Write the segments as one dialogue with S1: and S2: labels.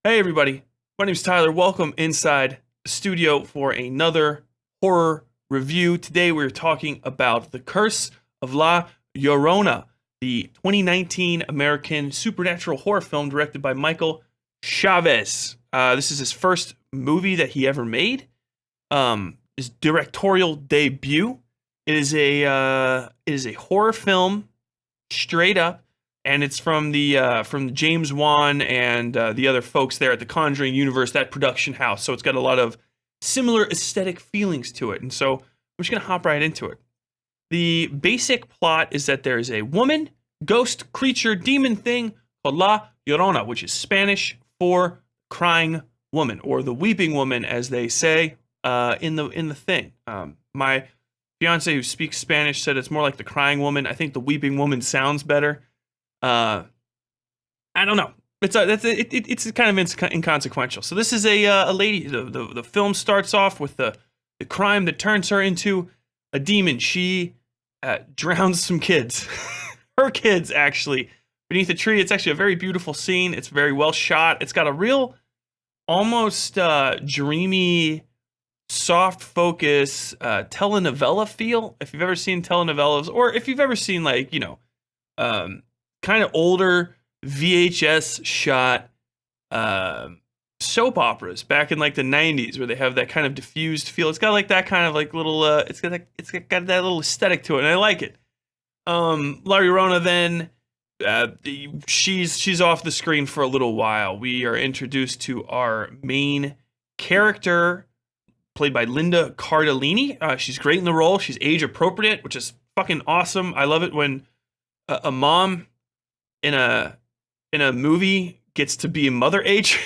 S1: Hey everybody, my name's Tyler. Welcome inside the studio for another horror review. Today we're talking about The Curse of La Llorona, the 2019 American supernatural horror film directed by Michael Chaves. This is his first movie that he ever made, his directorial debut. It is a horror film, straight up, and it's from the James Wan and the other folks there at the Conjuring universe, that production house. So it's got a lot of similar aesthetic feelings to it, and so we're just gonna hop right into it. The basic plot is that there is a woman, ghost, creature, demon thing called La Llorona, which is Spanish for crying woman, or the weeping woman, as they say in the thing. My fiance, who speaks Spanish, said it's more like the crying woman. I think the weeping woman sounds better. I don't know. It's kind of inconsequential. So this is a lady. The film starts off with the crime that turns her into a demon. She drowns some kids, her kids actually, beneath a tree. It's actually a very beautiful scene. It's very well shot. It's got a real, almost dreamy, soft focus telenovela feel. If you've ever seen telenovelas, or if you've ever seen kind of older VHS shot soap operas back in like the 90s, where they have that kind of diffused feel. It's got like that kind of like little it's got that little aesthetic to it, and I like it. La Llorona then she's off the screen for a little while. We are introduced to our main character, played by Linda Cardellini. She's great in the role. She's age appropriate, which is fucking awesome. I love it when a mom in a movie gets to be mother age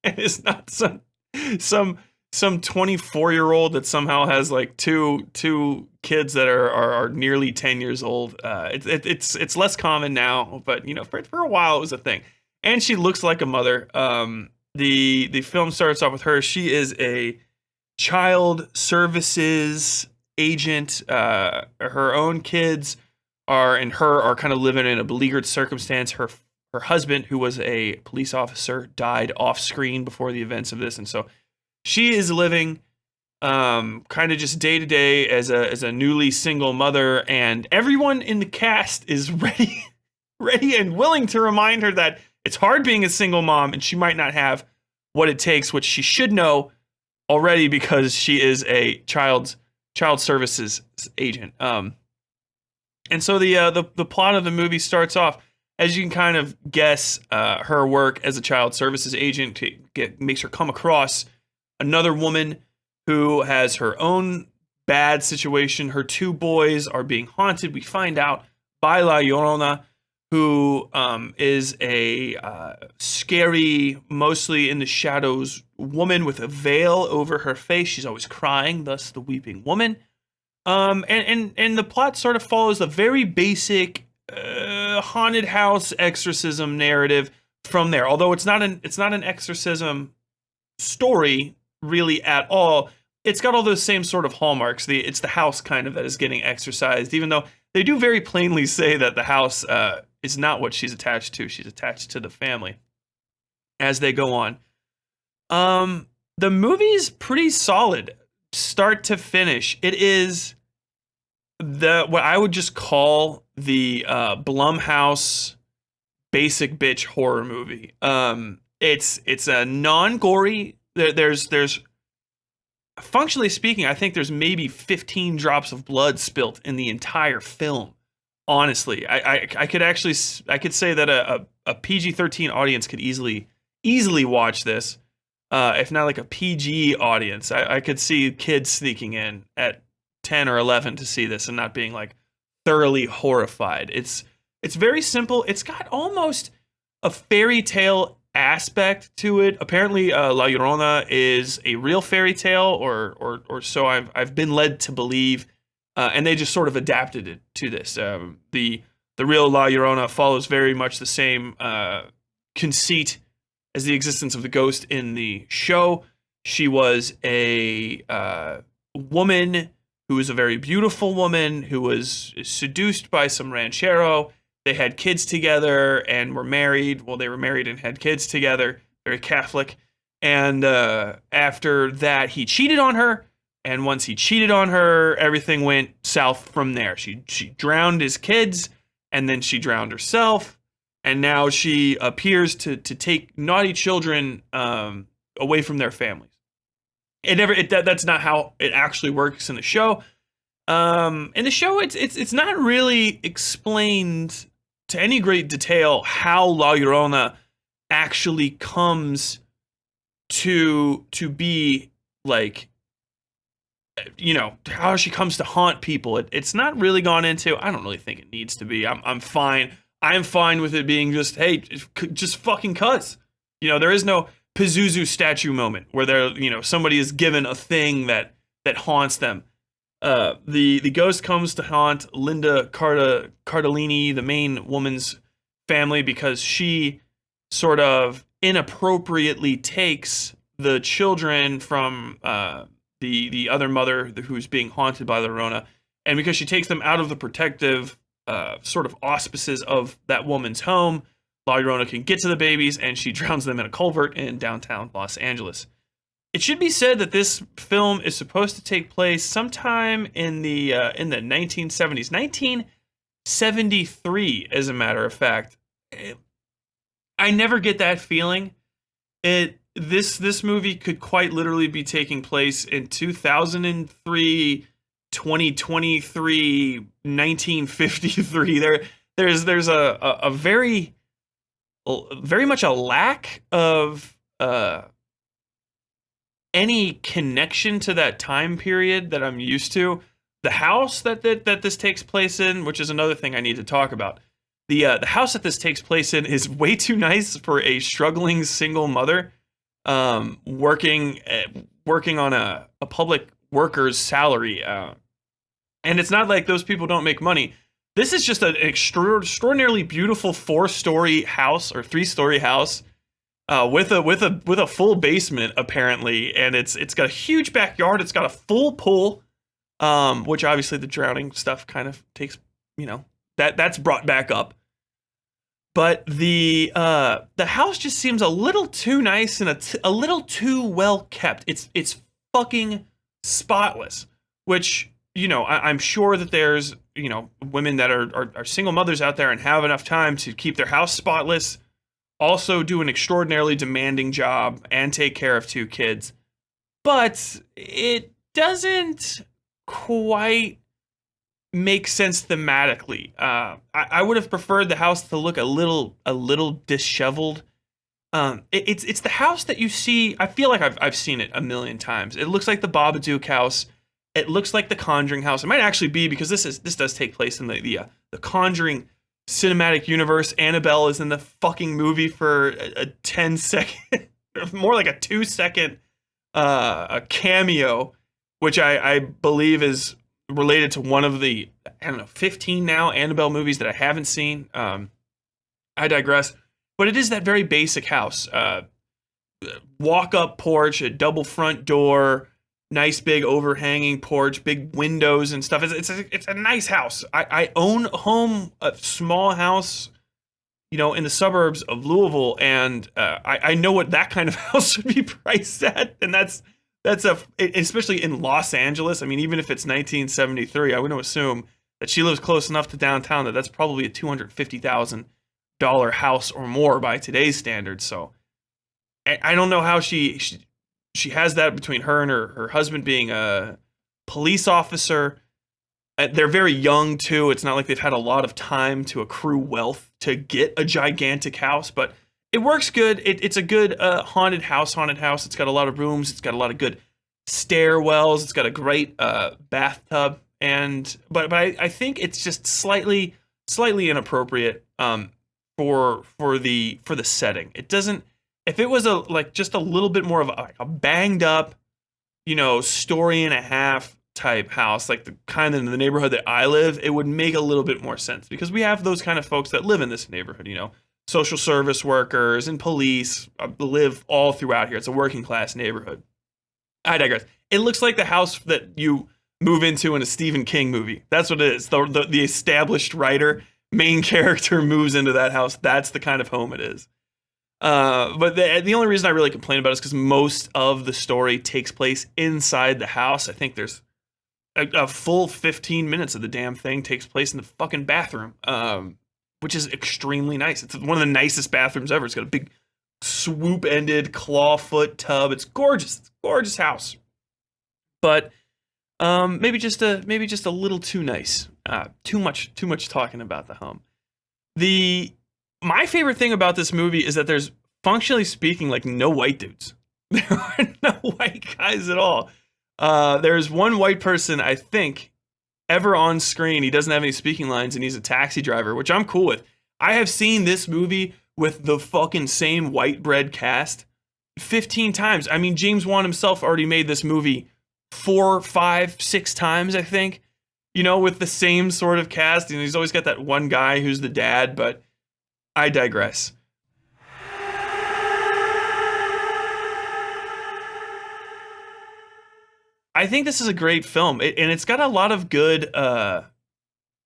S1: and it's not some 24-year-old that somehow has like two kids that are nearly 10 years old. It's less common now, but for a while it was a thing. And she looks like a mother. The film starts off with her. She is a child services agent. Her own kids are kind of living in a beleaguered circumstance. Her husband, who was a police officer, died off screen before the events of this, and so she is living kind of just day to day as a newly single mother, and everyone in the cast is ready and willing to remind her that it's hard being a single mom, and she might not have what it takes, which she should know already because she is a child services agent. And so the plot of the movie starts off, as you can kind of guess, her work as a child services agent makes her come across another woman who has her own bad situation. Her two boys are being haunted. We find out by La Llorona, who is a scary, mostly in the shadows woman with a veil over her face. She's always crying, thus the weeping woman. And the plot sort of follows a very basic haunted house exorcism narrative from there. Although it's not an exorcism story really at all. It's got all those same sort of hallmarks. It's the house kind of that is getting exorcised, even though they do very plainly say that the house is not what she's attached to. She's attached to the family as they go on. The movie's pretty solid, start to finish. It is what I would just call the Blumhouse basic bitch horror movie. It's a non-gory. There's functionally speaking, I think there's maybe 15 drops of blood spilt in the entire film. Honestly, I could say that a PG-13 audience could easily watch this. If not like a PG audience, I could see kids sneaking in at 10 or 11 to see this and not being like thoroughly horrified. It's very simple. It's got almost a fairy tale aspect to it. Apparently, La Llorona is a real fairy tale, or so I've been led to believe, and they just sort of adapted it to this. The real La Llorona follows very much the same conceit as the existence of the ghost in the show. She was a woman who was a very beautiful woman who was seduced by some ranchero. They had kids together and were married. Well, they were married and had kids together. very Catholic. And after that, he cheated on her. And once he cheated on her, everything went south from there. She drowned his kids, and then she drowned herself. And now she appears to take naughty children away from their families. That's not how it actually works in the show. In the show, it's not really explained to any great detail how La Llorona actually comes to be like, how she comes to haunt people. It's not really gone into. I don't really think it needs to be. I'm fine. I'm fine with it being just, hey, just fucking cuz. There is no Pazuzu statue moment where somebody is given a thing that haunts them. The ghost comes to haunt Linda Cardellini, the main woman's family, because she sort of inappropriately takes the children from the other mother who's being haunted by La Llorona, and because she takes them out of the protective sort of auspices of that woman's home, La Llorona can get to the babies, and she drowns them in a culvert in downtown Los Angeles. It should be said that this film is supposed to take place sometime in the 1970s, 1973, as a matter of fact. I never get that feeling. This movie could quite literally be taking place in 2003, 2023, 1953. There's a very much a lack of any connection to that time period that I'm used to. The house that this takes place in, which is another thing I need to talk about. The house that this takes place in is way too nice for a struggling single mother working on a public worker's salary. And it's not like those people don't make money. This is just an extraordinarily beautiful 4-story house or 3-story house with a full basement apparently, and it's got a huge backyard. It's got a full pool, which obviously the drowning stuff kind of takes, that's brought back up. But the house just seems a little too nice and a little too well kept. It's fucking spotless, which I'm sure that there's women that are single mothers out there and have enough time to keep their house spotless, also do an extraordinarily demanding job and take care of 2 kids. But it doesn't quite make sense thematically. I would have preferred the house to look a little disheveled. It's the house that you see. I feel like I've seen it a million times. It looks like the Babadook house. It looks like the Conjuring house. It might actually be, because this does take place in the Conjuring cinematic universe. Annabelle is in the fucking movie for a 10-second, more like a 2-second a cameo, which I believe is related to one of the 15 now Annabelle movies that I haven't seen. I digress. But it is that very basic house. Walk-up porch, a double front door, nice big overhanging porch, big windows and stuff. It's a nice house. I own a home, a small house, in the suburbs of Louisville, and I know what that kind of house should be priced at, and that's especially in Los Angeles. I mean, even if it's 1973, I would assume that she lives close enough to downtown that's probably a $250,000 house or more by today's standards. So I don't know how she has that between her and her husband being a police officer. They're very young too. It's not like they've had a lot of time to accrue wealth to get a gigantic house, but it works good. It's a good haunted house. It's got a lot of rooms. It's got a lot of good stairwells. It's got a great bathtub. But I think it's just slightly inappropriate for the setting. It doesn't. If it was just a little bit more of a banged up, story and a half type house, like the kind in the neighborhood that I live, it would make a little bit more sense, because we have those kind of folks that live in this neighborhood. Social service workers and police live all throughout here. It's a working class neighborhood. I digress. It looks like the house that you move into in a Stephen King movie. That's what it is. The established writer, main character moves into that house. That's the kind of home it is. But the only reason I really complain about it is because most of the story takes place inside the house. I think there's a full 15 minutes of the damn thing takes place in the fucking bathroom, which is extremely nice. It's one of the nicest bathrooms ever. It's got a big swoop-ended clawfoot tub. It's gorgeous. It's a gorgeous house. But maybe just a little too nice. Too much talking about the home. My favorite thing about this movie is that there's, functionally speaking, like no white dudes. There are no white guys at all. There's one white person, I think, ever on screen. He doesn't have any speaking lines, and he's a taxi driver, which I'm cool with. I have seen this movie with the fucking same white bread cast 15 times. I mean, James Wan himself already made this movie 4, 5, 6 times, I think. You know, with the same sort of cast, and he's always got that one guy who's the dad, but I digress. I think this is a great film, and it's got a lot of good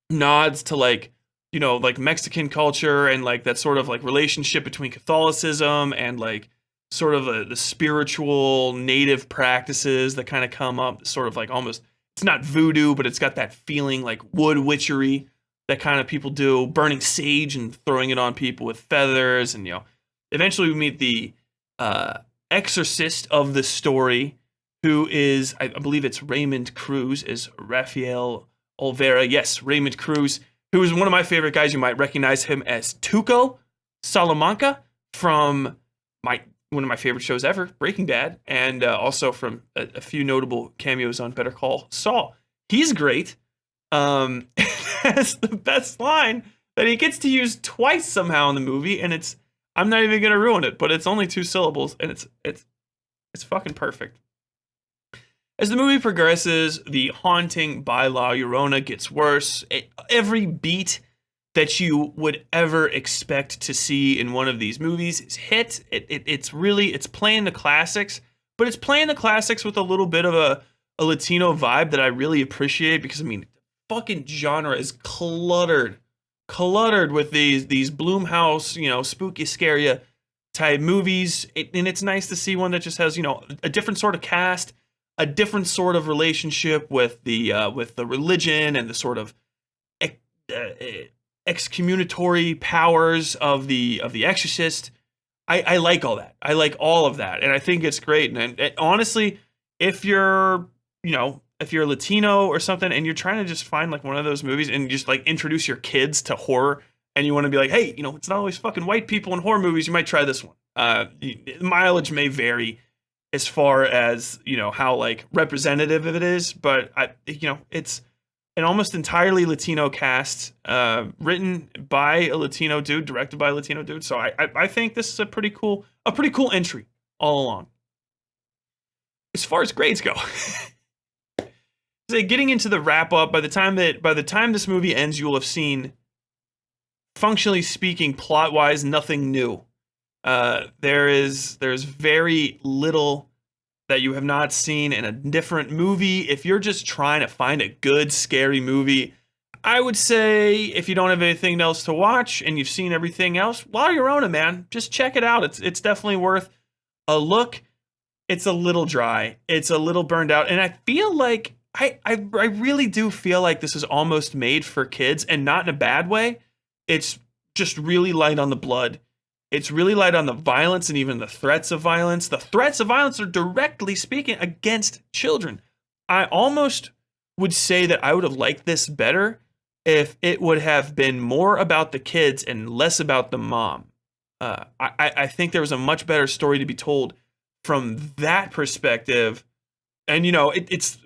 S1: nods to, like, you know, like Mexican culture and like that sort of like relationship between Catholicism and like sort of the spiritual native practices that kind of come up, sort of like almost, it's not voodoo, but it's got that feeling like wood witchery that kind of people do, burning sage and throwing it on people with feathers. And, you know, eventually we meet the exorcist of the story, who is, I believe it's Raymond Cruz, is Rafael Olvera. Yes, Raymond Cruz, who is one of my favorite guys. You might recognize him as Tuco Salamanca from one of my favorite shows ever, Breaking Bad, and also from a few notable cameos on Better Call Saul. He's great. That's the best line that he gets to use twice somehow in the movie, and I'm not even gonna ruin it, but it's only 2 syllables, and it's fucking perfect. As the movie progresses, the haunting by La Llorona gets worse. Every beat that you would ever expect to see in one of these movies is hit. It's playing the classics, but it's playing the classics with a little bit of a Latino vibe that I really appreciate, because I mean, fucking genre is cluttered with these Blumhouse, you know, spooky scary type movies, and it's nice to see one that just has, you know, a different sort of cast, a different sort of relationship with the religion and the sort of excommunicatory powers of the Exorcist. I like all that. I like all of that, and I think it's great. And honestly, if you're Latino or something, and you're trying to just find like one of those movies and just like introduce your kids to horror, and you want to be like, hey, you know, it's not always fucking white people in horror movies, you might try this one. Mileage may vary as far as, you know, how like representative it is, but it's an almost entirely Latino cast, written by a Latino dude, directed by a Latino dude. So I think this is a pretty cool entry all along. As far as grades go, getting into the wrap up, by the time this movie ends, you will have seen, functionally speaking, plot wise, nothing new. There's very little that you have not seen in a different movie. If you're just trying to find a good scary movie, I would say, if you don't have anything else to watch and you've seen everything else, La Llorona, man, just check it out. It's definitely worth a look. It's a little dry. It's a little burned out, and I feel like I really do feel like this is almost made for kids, and not in a bad way. It's just really light on the blood. It's really light on the violence and even the threats of violence. The threats of violence are directly speaking against children. I almost would say that I would have liked this better if it would have been more about the kids and less about the mom. I think there was a much better story to be told from that perspective. And, you know, it's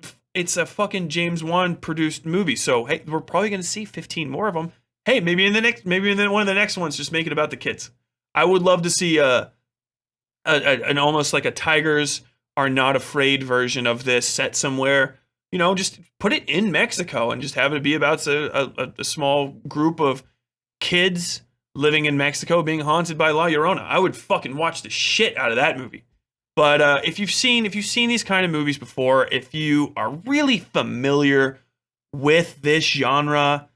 S1: a fucking James Wan produced movie. So, hey, we're probably going to see 15 more of them. Hey, maybe in one of the next ones, just make it about the kids. I would love to see an almost like a Tigers Are Not Afraid version of this set somewhere. You know, just put it in Mexico and just have it be about a small group of kids living in Mexico being haunted by La Llorona. I would fucking watch the shit out of that movie. But if you've seen these kind of movies before, if you are really familiar with this genre,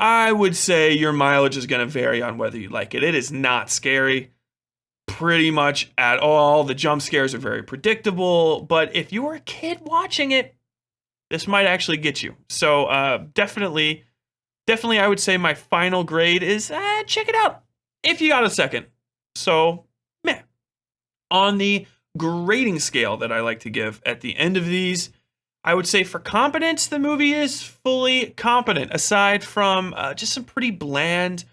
S1: I would say your mileage is going to vary on whether you like it. It is not scary. pretty much at all. The jump scares are very predictable, but if you were a kid watching it, this might actually get you. So definitely, I would say my final grade is check it out if you got a second. So, man, on the grading scale that I like to give at the end of these, I would say for competence, the movie is fully competent, aside from just some pretty bland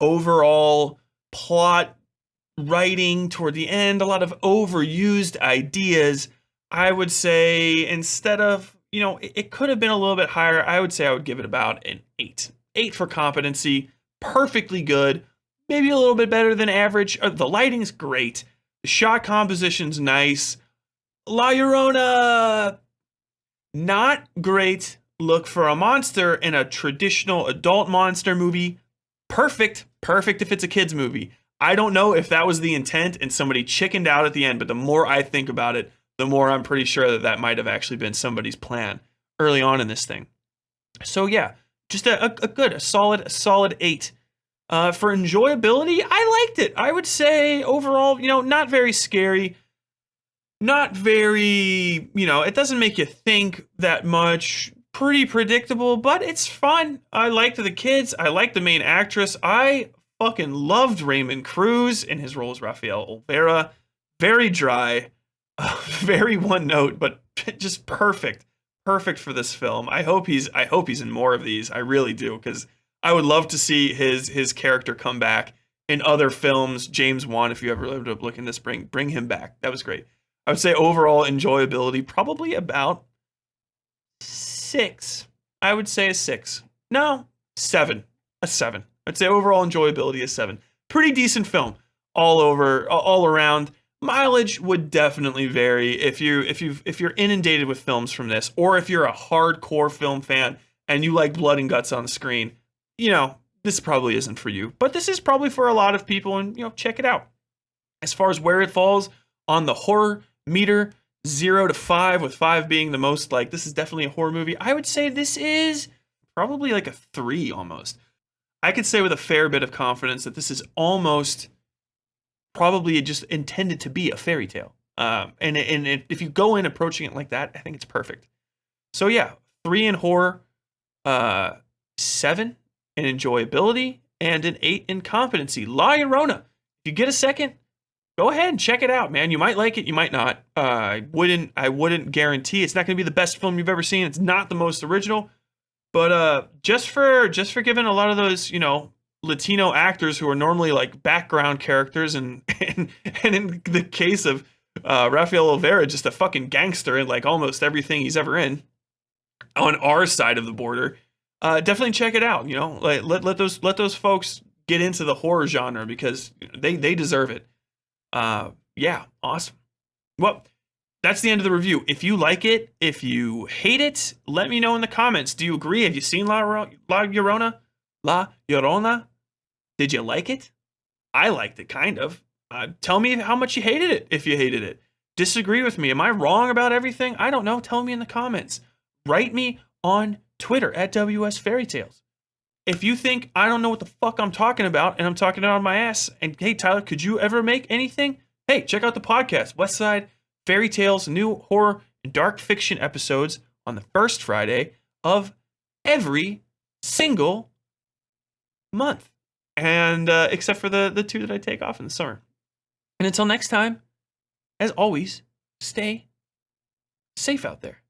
S1: overall plot writing toward the end, a lot of overused ideas. I would say instead of, it could have been a little bit higher. I would say I would give it about an 8. 8 for competency, perfectly good, maybe a little bit better than average. The lighting's great. The shot composition's nice. La Llorona, not great look for a monster in a traditional adult monster movie. Perfect if it's a kid's movie. I don't know if that was the intent and somebody chickened out at the end, but the more I think about it, the more I'm pretty sure that might have actually been somebody's plan early on in this thing. So yeah, just a solid 8. For enjoyability, I liked it. I would say overall, not very scary. Not very, it doesn't make you think that much. Pretty predictable, but it's fun. I liked the kids. I liked the main actress. I fucking loved Raymond Cruz in his role as Rafael Olvera. Very dry, very one note, but just perfect for this film. I hope he's in more of these. I really do, because I would love to see his character come back in other films. James Wan, if you ever lived up looking this, bring him back. That was great. I would say overall enjoyability probably about 6. I would say a 6. No, 7. A 7. I'd say overall enjoyability is 7. Pretty decent film all around. Mileage would definitely vary if you're inundated with films from this, or if you're a hardcore film fan and you like blood and guts on the screen. This probably isn't for you, but this is probably for a lot of people, and check it out. As far as where it falls on the horror meter, 0 to 5, with 5 being the most like this is definitely a horror movie, I would say this is probably like a 3 almost. I could say with a fair bit of confidence that this is almost probably just intended to be a fairy tale. And if you go in approaching it like that, I think it's perfect. So yeah, 3 in horror, 7 in enjoyability, and an 8 in competency. La Llorona. If you get a second, go ahead and check it out, man. You might like it, you might not. I wouldn't guarantee it's not going to be the best film you've ever seen. It's not the most original, but just for giving a lot of those, Latino actors who are normally like background characters, and in the case of Rafael Olvera, just a fucking gangster in like almost everything he's ever in on our side of the border. Definitely check it out. Like let those folks get into the horror genre, because they deserve it. Yeah, awesome. Well, that's the end of the review. If you like it, if you hate it, let me know in the comments. Do you agree? Have you seen La Llorona? La Llorona? Did you like it? I liked it, kind of. Tell me how much you hated it, if you hated it. Disagree with me. Am I wrong about everything? I don't know. Tell me in the comments. Write me on Twitter at WS Fairytales. If you think I don't know what the fuck I'm talking about and I'm talking out of my ass, and hey, Tyler, could you ever make anything? Hey, check out the podcast, Westside Fairytales, new horror and dark fiction episodes on the first Friday of every single month. And except for the 2 that I take off in the summer. And until next time, as always, stay safe out there.